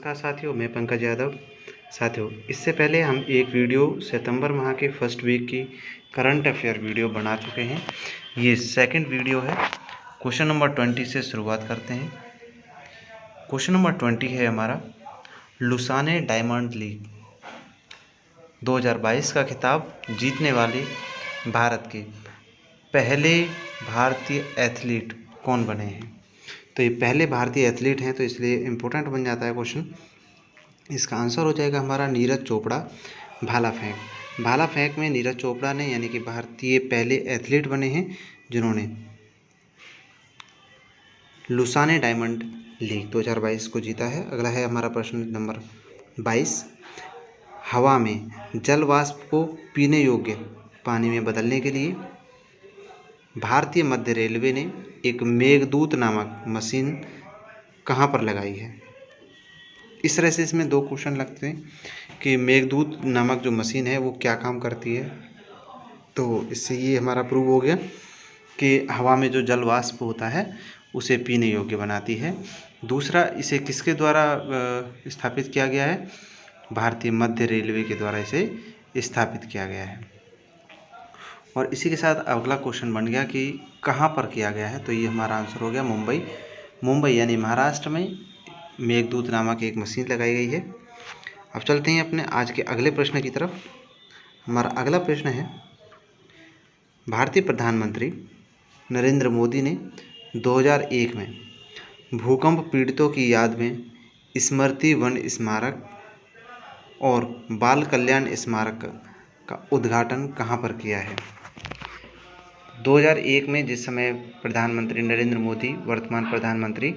नमस्कार साथियों, मैं पंकज यादव। साथियों, इससे पहले हम एक वीडियो सितंबर माह के फर्स्ट वीक की करंट अफेयर वीडियो बना चुके हैं। ये सेकंड वीडियो है। क्वेश्चन नंबर 20 से शुरुआत करते हैं। क्वेश्चन नंबर 20 है हमारा, लुसाने डायमंड लीग 2022 का खिताब जीतने वाले भारत के पहले भारतीय एथलीट कौन बने हैं। तो ये पहले भारतीय एथलीट हैं, तो इसलिए इम्पोर्टेंट बन जाता है क्वेश्चन। इसका आंसर हो जाएगा हमारा नीरज चोपड़ा। भाला फेंक में नीरज चोपड़ा ने यानी कि भारतीय पहले एथलीट बने हैं जिन्होंने लुसाने डायमंड लीग 2022 को जीता है। अगला है हमारा प्रश्न नंबर 22, हवा में जल वाष्प को पीने योग्य पानी में बदलने के लिए भारतीय मध्य रेलवे ने एक मेघदूत नामक मशीन कहाँ पर लगाई है। इस तरह से इसमें दो क्वेश्चन लगते हैं कि मेघदूत नामक जो मशीन है वो क्या काम करती है। तो इससे ये हमारा प्रूव हो गया कि हवा में जो जल वाष्प होता है उसे पीने योग्य बनाती है। दूसरा, इसे किसके द्वारा स्थापित किया गया है, भारतीय मध्य रेलवे के द्वारा इसे स्थापित किया गया है। और इसी के साथ अगला क्वेश्चन बन गया कि कहाँ पर किया गया है। तो ये हमारा आंसर हो गया मुंबई यानी महाराष्ट्र में मेघदूत नामक एक मशीन लगाई गई है। अब चलते हैं अपने आज के अगले प्रश्न की तरफ। हमारा अगला प्रश्न है, भारतीय प्रधानमंत्री नरेंद्र मोदी ने 2001 में भूकंप पीड़ितों की याद में स्मृति वन स्मारक और बाल कल्याण स्मारक का उद्घाटन कहाँ पर किया है। 2001 में जिस समय प्रधानमंत्री नरेंद्र मोदी वर्तमान प्रधानमंत्री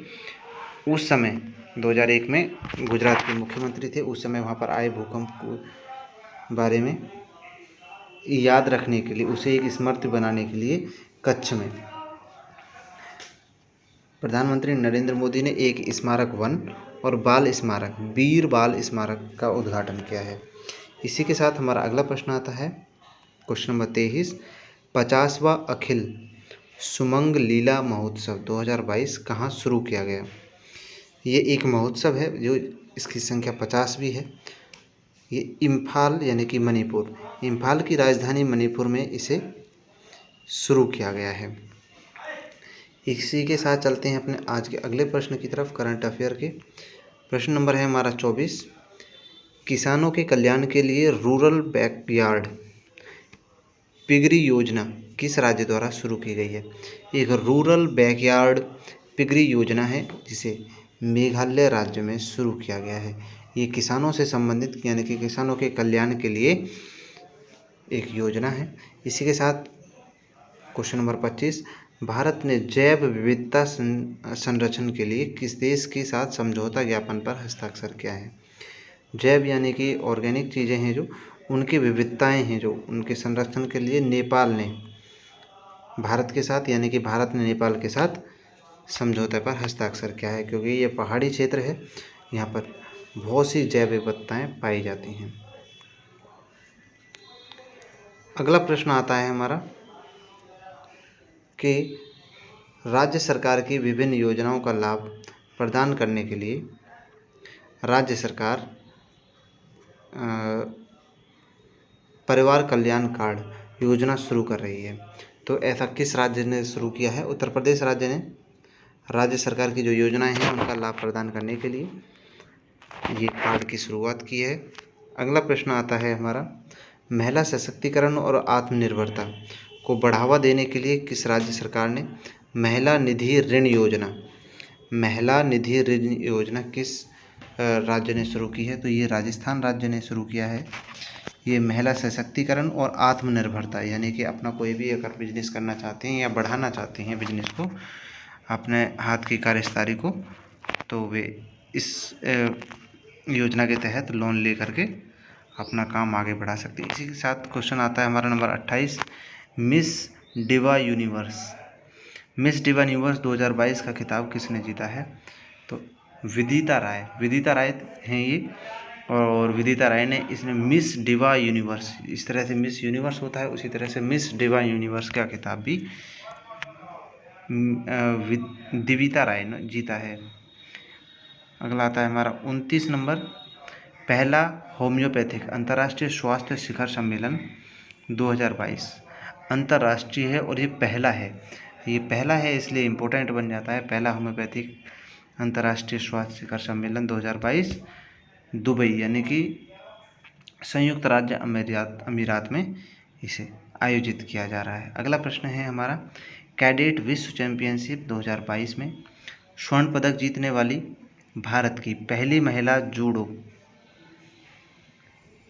उस समय 2001 में गुजरात के मुख्यमंत्री थे, उस समय वहाँ पर आए भूकंप के बारे में याद रखने के लिए, उसे एक स्मृति बनाने के लिए कच्छ में प्रधानमंत्री नरेंद्र मोदी ने एक स्मारक वन और बाल स्मारक वीर बाल स्मारक का उद्घाटन किया है। इसी के साथ हमारा अगला प्रश्न आता है, क्वेश्चन नंबर 23, 50वां अखिल सुमंग लीला महोत्सव 2022 कहाँ शुरू किया गया। ये एक महोत्सव है जो इसकी संख्या 50 भी है। ये इम्फाल यानी कि मणिपुर, इम्फाल की राजधानी मणिपुर में इसे शुरू किया गया है। इसी के साथ चलते हैं अपने आज के अगले प्रश्न की तरफ, करंट अफेयर के। प्रश्न नंबर है हमारा 24, किसानों के कल्याण के लिए रूरल बैकयार्ड पिगरी योजना किस राज्य द्वारा शुरू की गई है। एक रूरल बैकयार्ड पिगरी योजना है जिसे मेघालय राज्य में शुरू किया गया है। ये किसानों से संबंधित यानी कि किसानों के कल्याण के लिए एक योजना है। इसी के साथ क्वेश्चन नंबर 25, भारत ने जैव विविधता संरक्षण के लिए किस देश के साथ समझौता ज्ञापन पर हस्ताक्षर किया है। जैव यानी कि ऑर्गेनिक चीज़ें हैं जो उनकी विविधताएं हैं जो उनके संरक्षण के लिए नेपाल ने भारत के साथ यानी कि भारत ने नेपाल के साथ समझौते पर हस्ताक्षर किया है, क्योंकि ये पहाड़ी क्षेत्र है, यहाँ पर बहुत सी जैव विविधताएं पाई जाती हैं। अगला प्रश्न आता है हमारा कि राज्य सरकार की विभिन्न योजनाओं का लाभ प्रदान करने के लिए राज्य सरकार परिवार कल्याण कार्ड योजना शुरू कर रही है। तो ऐसा किस राज्य ने शुरू किया है। उत्तर प्रदेश राज्य ने राज्य सरकार की जो योजनाएं हैं उनका लाभ प्रदान करने के लिए ये कार्ड की शुरुआत की है। अगला प्रश्न आता है हमारा, महिला सशक्तिकरण और आत्मनिर्भरता को बढ़ावा देने के लिए किस राज्य सरकार ने महिला निधि ऋण योजना किस राज्य ने शुरू की है। तो ये राजस्थान राज्य ने शुरू किया है। ये महिला सशक्तिकरण और आत्मनिर्भरता यानी कि अपना कोई भी अगर बिजनेस करना चाहते हैं या बढ़ाना चाहते हैं बिजनेस को, अपने हाथ की कार्यस्थाली को, तो वे इस योजना के तहत लोन ले करके अपना काम आगे बढ़ा सकते हैं। इसी के साथ क्वेश्चन आता है हमारा नंबर 28, मिस डिवा यूनिवर्स 2022 का खिताब किसने जीता है। तो विदिता राय हैं ये, और विदिता राय ने इसमें मिस डिवा यूनिवर्स, इस तरह से मिस यूनिवर्स होता है उसी तरह से मिस डिवा यूनिवर्स का खिताब भी दिविता राय ने जीता है। अगला आता है हमारा 29 नंबर, पहला होम्योपैथिक अंतर्राष्ट्रीय स्वास्थ्य शिखर सम्मेलन 2022 अंतर्राष्ट्रीय है और ये पहला है इसलिए इम्पोर्टेंट बन जाता है। पहला होम्योपैथिक अंतर्राष्ट्रीय स्वास्थ्य शिखर सम्मेलन 2022 दुबई यानी कि संयुक्त राज्य अमीरात में इसे आयोजित किया जा रहा है। अगला प्रश्न है हमारा, कैडेट विश्व चैंपियनशिप 2022 में स्वर्ण पदक जीतने वाली भारत की पहली महिला जूडो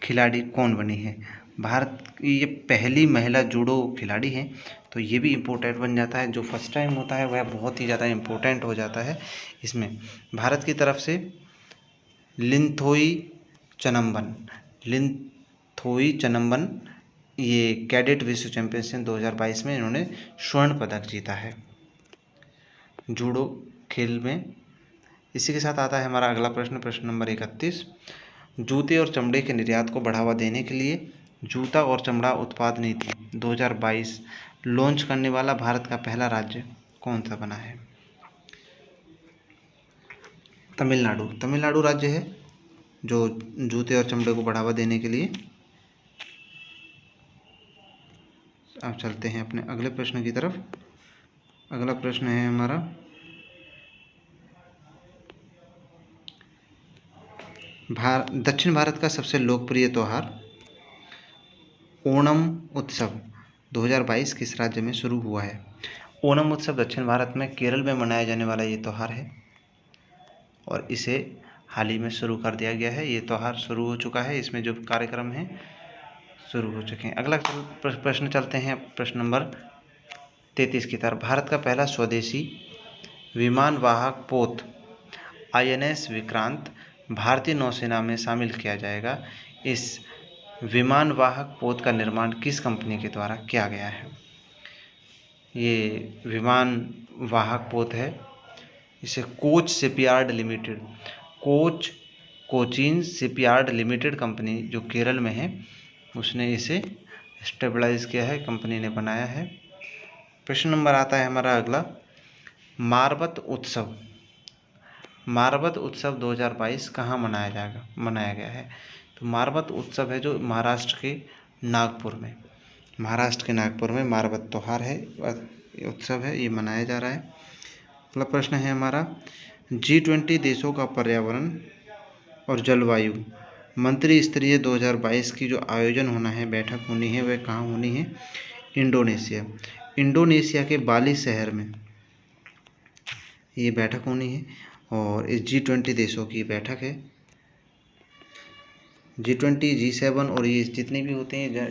खिलाड़ी कौन बनी है? भारत की ये पहली महिला जूडो खिलाड़ी हैं, तो ये भी इम्पोर्टेंट बन जाता है। जो फर्स्ट टाइम होता है वह बहुत ही ज़्यादा इम्पोर्टेंट हो जाता है। इसमें भारत की तरफ से लिंथोई चनम्बन ये कैडेट विश्व चैंपियनशिप 2022 में इन्होंने स्वर्ण पदक जीता है जूडो खेल में। इसी के साथ आता है हमारा अगला प्रश्न, प्रश्न नंबर 31, जूते और चमड़े के निर्यात को बढ़ावा देने के लिए जूता और चमड़ा उत्पाद नीति 2022 लॉन्च करने वाला भारत का पहला राज्य कौन सा बना है? तमिलनाडु राज्य है जो जूते और चमड़े को बढ़ावा देने के लिए। अब चलते हैं अपने अगले प्रश्न की तरफ। अगला प्रश्न है हमारा, दक्षिण भारत का सबसे लोकप्रिय त्यौहार ओणम उत्सव 2022 किस राज्य में शुरू हुआ है? ओणम उत्सव दक्षिण भारत में केरल में मनाया जाने वाला ये त्यौहार है और इसे हाल ही में शुरू कर दिया गया है। ये त्यौहार शुरू हो चुका है, इसमें जो कार्यक्रम हैं शुरू हो चुके हैं। अगला प्रश्न चलते हैं प्रश्न नंबर 33 की तरफ। भारत का पहला स्वदेशी विमान वाहक पोत INS विक्रांत भारतीय नौसेना में शामिल किया जाएगा। इस विमान वाहक पोत का निर्माण किस कंपनी के द्वारा किया गया है? ये विमान वाहक पोत है, इसे कोचीन शिपयार्ड लिमिटेड कंपनी जो केरल में है उसने इसे स्टेबलाइज किया है, कंपनी ने बनाया है। प्रश्न नंबर आता है हमारा अगला, मारबत उत्सव 2022 कहाँ मनाया गया है? तो मारबत उत्सव है जो महाराष्ट्र के नागपुर में मारबत त्यौहार है, उत्सव है, ये मनाया जा रहा है। अगला प्रश्न है हमारा, G20 देशों का पर्यावरण और जलवायु मंत्री स्तरीय 2022 की जो आयोजन होना है, बैठक होनी है, वह कहाँ होनी है? इंडोनेशिया के बाली शहर में ये बैठक होनी है और इस G20 देशों की बैठक है। G20, G7 और ये जितने भी होते हैं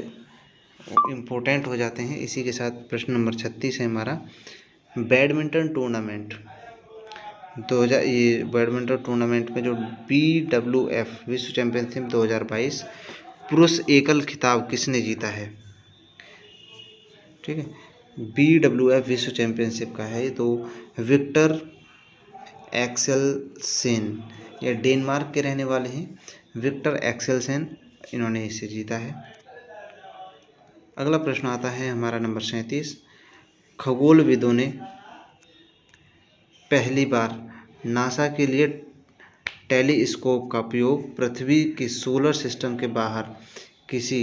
इम्पोर्टेंट हो जाते हैं। इसी के साथ प्रश्न नंबर 36 है हमारा, बैडमिंटन टूर्नामेंट में जो BWF विश्व चैंपियनशिप 2022 पुरुष एकल खिताब किसने जीता है? ठीक है, BWF विश्व चैंपियनशिप का है तो विक्टर एक्सेलसेन, ये डेनमार्क के रहने वाले हैं, विक्टर एक्सेलसेन, इन्होंने इसे जीता है। अगला प्रश्न आता है हमारा नंबर 37, खगोलविदों ने पहली बार नासा के लिए टेलीस्कोप का उपयोग पृथ्वी के सोलर सिस्टम के बाहर किसी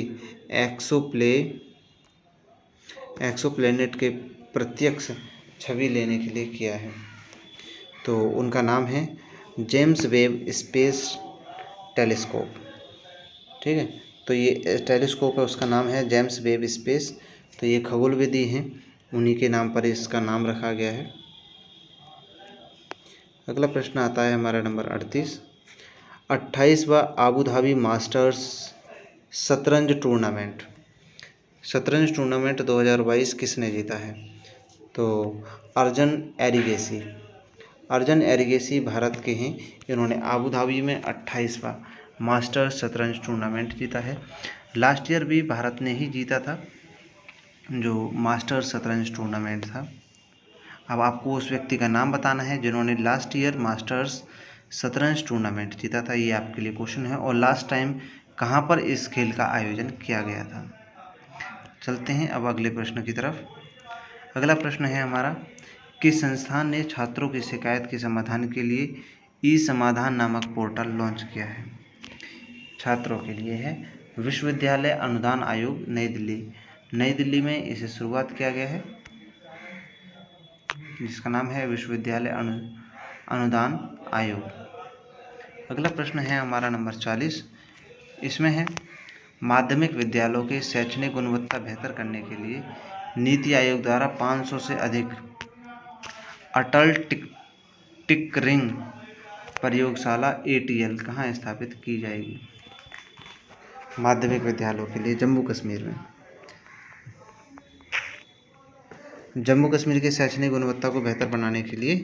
एक्सोप्लैनेट के प्रत्यक्ष छवि लेने के लिए किया है, तो उनका नाम है जेम्स वेब स्पेस टेलीस्कोप। ठीक है, तो ये टेलीस्कोप है, उसका नाम है जेम्स वेब स्पेस। तो ये खगोलविदी हैं, उन्हीं के नाम पर इसका नाम रखा गया है। अगला प्रश्न आता है हमारा नंबर 38, 28वां आबू धाबी मास्टर्स शतरंज टूर्नामेंट 2022 किसने जीता है? तो अर्जन एरिगेसी भारत के हैं, इन्होंने आबू धाबी में 28वां मास्टर्स शतरंज टूर्नामेंट जीता है। लास्ट ईयर भी भारत ने ही जीता था जो मास्टर्स शतरंज टूर्नामेंट था। अब आपको उस व्यक्ति का नाम बताना है जिन्होंने लास्ट ईयर मास्टर्स शतरंज टूर्नामेंट जीता था, ये आपके लिए क्वेश्चन है। और लास्ट टाइम कहाँ पर इस खेल का आयोजन किया गया था। चलते हैं अब अगले प्रश्न की तरफ। अगला प्रश्न है हमारा, किस संस्थान ने छात्रों की शिकायत के समाधान के लिए ई समाधान नामक पोर्टल लॉन्च किया है? छात्रों के लिए है। विश्वविद्यालय अनुदान आयोग नई दिल्ली, नई दिल्ली में इसे शुरुआत किया गया है, जिसका नाम है विश्वविद्यालय अनुदान आयोग। अगला प्रश्न है हमारा नंबर 40। इसमें है माध्यमिक विद्यालयों की शैक्षणिक गुणवत्ता बेहतर करने के लिए नीति आयोग द्वारा 500 से अधिक अटल टिंकरिंग प्रयोगशाला ATL कहाँ स्थापित की जाएगी? माध्यमिक विद्यालयों के लिए जम्मू कश्मीर में। जम्मू कश्मीर की शैक्षणिक गुणवत्ता को बेहतर बनाने के लिए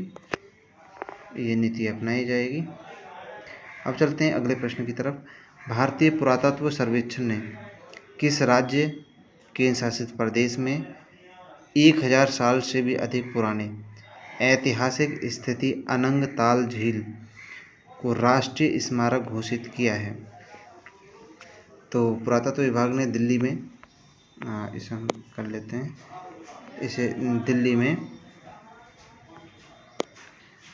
ये नीति अपनाई जाएगी। अब चलते हैं अगले प्रश्न की तरफ। भारतीय पुरातत्व सर्वेक्षण ने किस राज्य केंद्र शासित प्रदेश में 1000 साल से भी अधिक पुराने ऐतिहासिक स्थिति अनंगताल झील को राष्ट्रीय स्मारक घोषित किया है? तो पुरातत्व विभाग ने दिल्ली में इसे हम कर लेते हैं, इसे दिल्ली में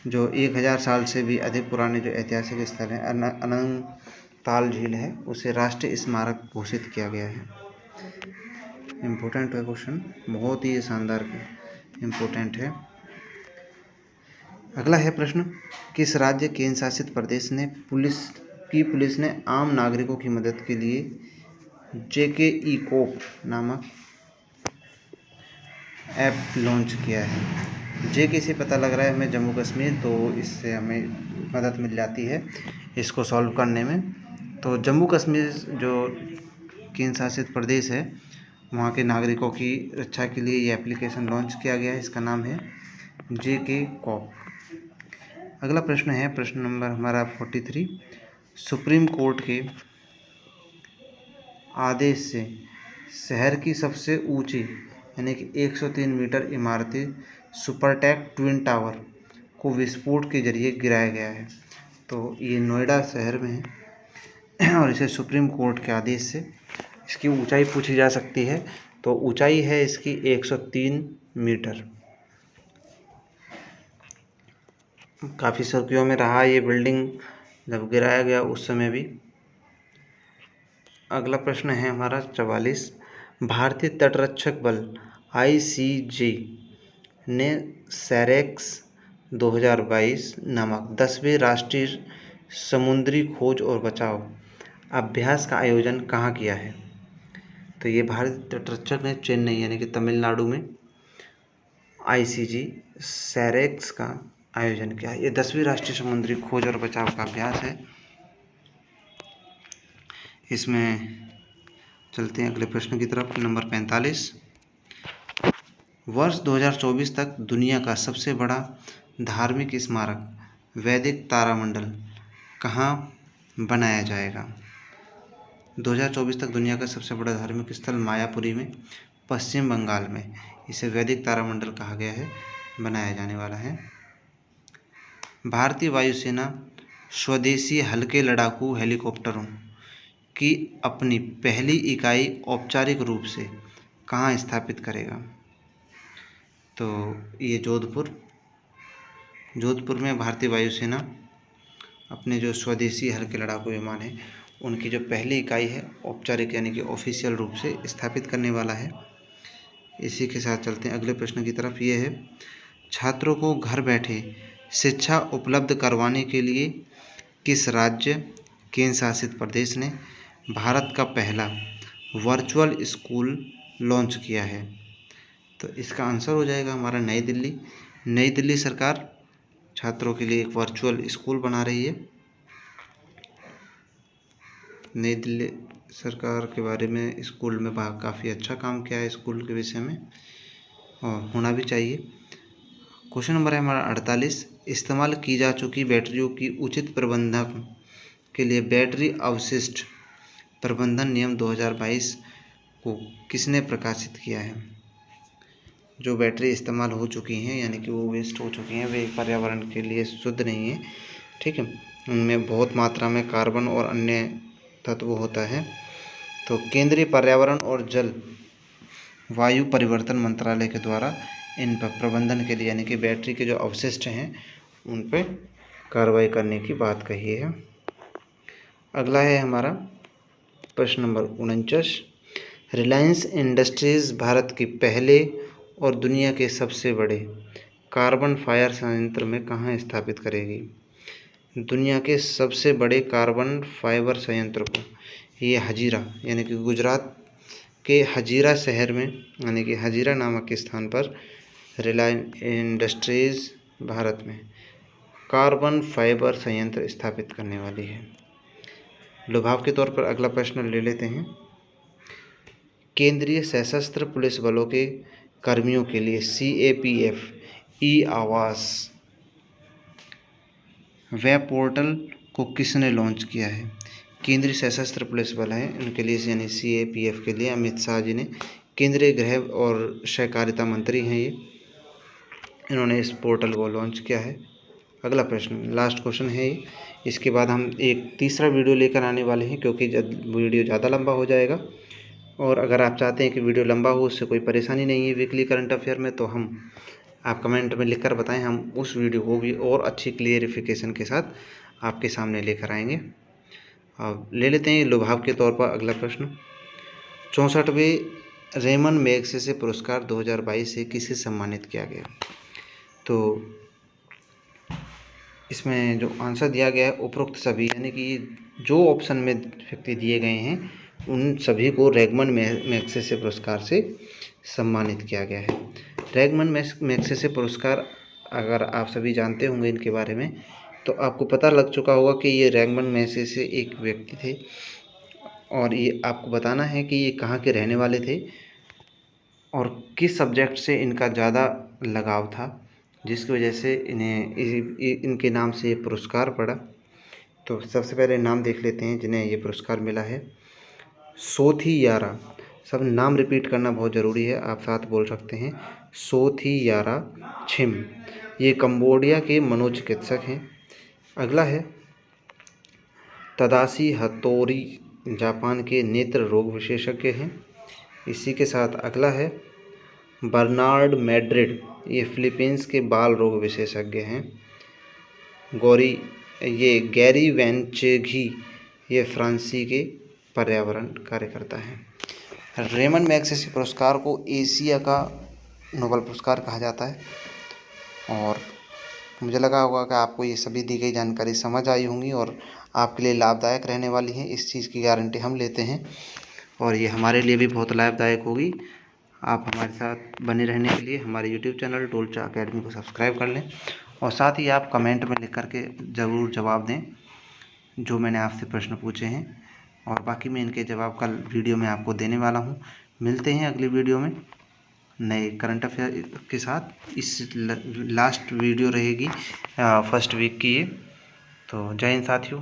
जो 1000 साल से भी अधिक पुराने जो ऐतिहासिक स्थल है अनंगताल झील है, उसे राष्ट्रीय स्मारक घोषित किया गया है। इम्पोर्टेंट है क्वेश्चन, बहुत ही शानदार इम्पोर्टेंट है। अगला है प्रश्न, किस राज्य केंद्र शासित प्रदेश ने पुलिस ने आम नागरिकों की मदद के लिए JK ECOP नामक ऐप लॉन्च किया है? JK से पता लग रहा है हमें जम्मू कश्मीर, तो इससे हमें मदद मिल जाती है इसको सॉल्व करने में। तो जम्मू कश्मीर जो केंद्र शासित प्रदेश है, वहाँ के नागरिकों की रक्षा के लिए ये एप्लीकेशन लॉन्च किया गया है, इसका नाम है JK ECOP। अगला प्रश्न है प्रश्न नंबर हमारा 43। सुप्रीम कोर्ट के आदेश से शहर की सबसे ऊंची यानी कि 103 मीटर इमारती सुपरटेक ट्विन टावर को विस्फोट के जरिए गिराया गया है। तो ये नोएडा शहर में है और इसे सुप्रीम कोर्ट के आदेश से इसकी ऊंचाई पूछी जा सकती है। तो ऊंचाई है इसकी 103 मीटर। काफ़ी सुर्खियों में रहा ये बिल्डिंग जब गिराया गया उस समय भी। अगला प्रश्न है हमारा 44। भारतीय तटरक्षक बल ICG ने सैरेक्स 2022 नामक 10वें राष्ट्रीय समुद्री खोज और बचाव अभ्यास का आयोजन कहाँ किया है? तो ये भारतीय तटरक्षक ने चेन्नई यानी कि तमिलनाडु में ICG सैरेक्स का आयोजन किया है। ये 10वीं राष्ट्रीय समुद्री खोज और बचाव का अभ्यास है। इसमें चलते हैं अगले प्रश्न की तरफ, नंबर 45। वर्ष 2024 तक दुनिया का सबसे बड़ा धार्मिक स्मारक वैदिक तारामंडल कहाँ बनाया जाएगा? 2024 तक दुनिया का सबसे बड़ा धार्मिक स्थल मायापुरी में पश्चिम बंगाल में इसे वैदिक तारामंडल कहा गया है, बनाया जाने वाला है। भारतीय वायुसेना स्वदेशी हल्के लड़ाकू हेलीकॉप्टरों की अपनी पहली इकाई औपचारिक रूप से कहाँ स्थापित करेगा? तो ये जोधपुर में भारतीय वायुसेना अपने जो स्वदेशी हल्के लड़ाकू विमान हैं उनकी जो पहली इकाई है औपचारिक यानी कि ऑफिशियल रूप से स्थापित करने वाला है। इसी के साथ चलते हैं अगले प्रश्न की तरफ। ये है, छात्रों को घर बैठे शिक्षा उपलब्ध करवाने के लिए किस राज्य केंद्र शासित प्रदेश ने भारत का पहला वर्चुअल स्कूल लॉन्च किया है? तो इसका आंसर हो जाएगा हमारा नई दिल्ली। नई दिल्ली सरकार छात्रों के लिए एक वर्चुअल स्कूल बना रही है। नई दिल्ली सरकार के बारे में स्कूल में काफ़ी अच्छा काम किया है स्कूल के विषय में, और होना भी चाहिए। क्वेश्चन नंबर है हमारा 48। इस्तेमाल की जा चुकी बैटरियों की उचित प्रबंधन के लिए बैटरी अवशिष्ट प्रबंधन नियम 2022 को किसने प्रकाशित किया है? जो बैटरी इस्तेमाल हो चुकी हैं यानी कि वो वेस्ट हो चुकी हैं, वे पर्यावरण के लिए शुद्ध नहीं है, ठीक है, उनमें बहुत मात्रा में कार्बन और अन्य तत्व होता है। तो केंद्रीय पर्यावरण और जल वायु परिवर्तन मंत्रालय के द्वारा इन पर प्रबंधन के लिए यानी कि बैटरी के जो अवशिष्ट हैं उन पर कार्रवाई करने की बात कही है। अगला है हमारा प्रश्न नंबर 49। रिलायंस इंडस्ट्रीज़ भारत के पहले और दुनिया के सबसे बड़े कार्बन फायर संयंत्र में कहाँ स्थापित करेगी? दुनिया के सबसे बड़े कार्बन फाइबर संयंत्र को ये हजीरा यानी कि गुजरात के हजीरा शहर में यानी कि हजीरा नामक के स्थान पर रिलायंस इंडस्ट्रीज़ भारत में कार्बन फाइबर संयंत्र स्थापित करने वाली है। लुभाव के तौर पर अगला प्रश्न ले लेते हैं। केंद्रीय सशस्त्र पुलिस बलों के कर्मियों के लिए CAPF ई आवास वेब पोर्टल को किसने लॉन्च किया है? केंद्रीय सशस्त्र पुलिस बल है उनके लिए यानी CAPF के लिए अमित शाह जी ने, केंद्रीय गृह और सहकारिता मंत्री हैं ये, इन्होंने इस पोर्टल को लॉन्च किया है। अगला प्रश्न लास्ट क्वेश्चन है ये, इसके बाद हम एक तीसरा वीडियो लेकर आने वाले हैं क्योंकि वीडियो ज़्यादा लंबा हो जाएगा। और अगर आप चाहते हैं कि वीडियो लंबा हो, उससे कोई परेशानी नहीं है वीकली करंट अफेयर में, तो आप कमेंट में लिखकर बताएं, हम उस वीडियो को भी और अच्छी क्लियरिफिकेशन के साथ आपके सामने लेकर आएंगे। अब ले लेते हैं लुभाव के तौर पर अगला प्रश्न। 64वें रेमन मैग्सेसे पुरस्कार 2022 से किसे सम्मानित किया गया? तो इसमें जो आंसर दिया गया है उपरोक्त सभी यानी कि जो ऑप्शन में व्यक्ति दिए गए हैं उन सभी को रेगमन मैग्सेसे पुरस्कार से सम्मानित किया गया है। रेगमन मैग्सेसे पुरस्कार अगर आप सभी जानते होंगे इनके बारे में, तो आपको पता लग चुका होगा कि ये रेगमन मैग्सेसे एक व्यक्ति थे और ये आपको बताना है कि ये कहाँ के रहने वाले थे और किस सब्जेक्ट से इनका ज़्यादा लगाव था जिसकी वजह से इनके नाम से ये पुरस्कार पड़ा। तो सबसे पहले नाम देख लेते हैं जिन्हें ये पुरस्कार मिला है। सोथियारा, सब नाम रिपीट करना बहुत ज़रूरी है, आप साथ बोल सकते हैं। सोथियारा छिम, ये कंबोडिया के मनोचिकित्सक हैं। अगला है तदाशी हतोरी, जापान के नेत्र रोग विशेषज्ञ हैं। इसी के साथ अगला है बर्नार्ड मैड्रिड, ये फिलीपींस के बाल रोग विशेषज्ञ हैं। गैरी वेंचेघी, ये फ्रांसी के पर्यावरण कार्यकर्ता हैं। रेमन मैग्सेसे पुरस्कार को एशिया का नोबेल पुरस्कार कहा जाता है। और मुझे लगा होगा कि आपको ये सभी दी गई जानकारी समझ आई होंगी और आपके लिए लाभदायक रहने वाली है, इस चीज़ की गारंटी हम लेते हैं और ये हमारे लिए भी बहुत लाभदायक होगी। आप हमारे साथ बने रहने के लिए हमारे YouTube चैनल टोलचा अकेडमी को सब्सक्राइब कर लें और साथ ही आप कमेंट में लिख करके ज़रूर जवाब दें जो मैंने आपसे प्रश्न पूछे हैं, और बाकी मैं इनके जवाब कल वीडियो में आपको देने वाला हूं। मिलते हैं अगली वीडियो में नए करंट अफेयर के साथ। इस लास्ट वीडियो रहेगी फर्स्ट वीक की ये। तो जय हिंद साथियों।